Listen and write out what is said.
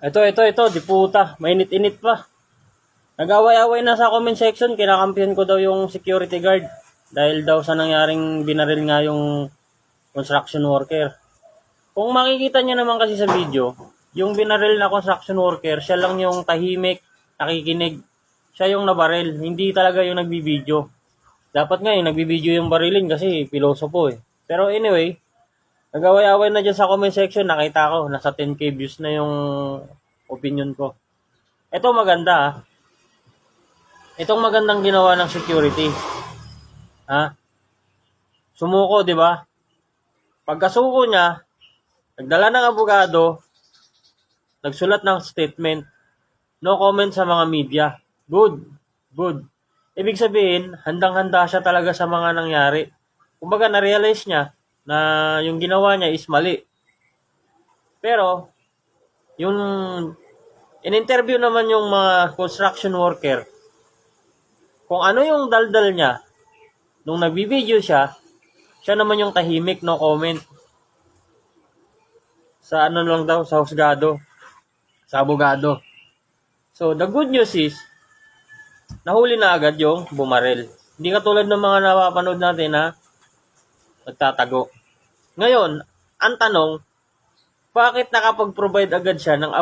Ito, di puta. Mainit-init pa. Nag-away-away na sa comment section, kinakampihan ko daw yung security guard. Dahil daw sa nangyaring binaril nga yung construction worker. Kung makikita nyo naman kasi sa video, yung binaril na construction worker, siya lang yung tahimik, nakikinig. Siya yung nabaril, hindi talaga yung nagbibideo. Dapat nga yung nagbibideo yung barilin kasi pilosopo eh. Pero anyway, nag-away-away na dyan sa comment section, nakita ko, nasa 10k views na yung opinion ko. Ito maganda ah. Itong magandang ginawa ng security. Ha? Sumuko, di ba? Pagkasuko niya, nagdala ng abogado, nagsulat ng statement, no comment sa mga media. Good. Good. Ibig sabihin, handang-handa siya talaga sa mga nangyari. Kumbaga, na-realize niya na yung ginawa niya is mali. Pero, yung in-interview naman yung mga construction worker, kung ano yung daldal niya, nung nagbibideo siya naman yung tahimik, no comment. Sa ano lang daw, sa husgado, sa abogado. So, the good news is, nahuli na agad yung bumaril. Hindi katulad ng mga napapanood natin na nagtatago. Ngayon, ang tanong, bakit nakapag-provide agad siya ng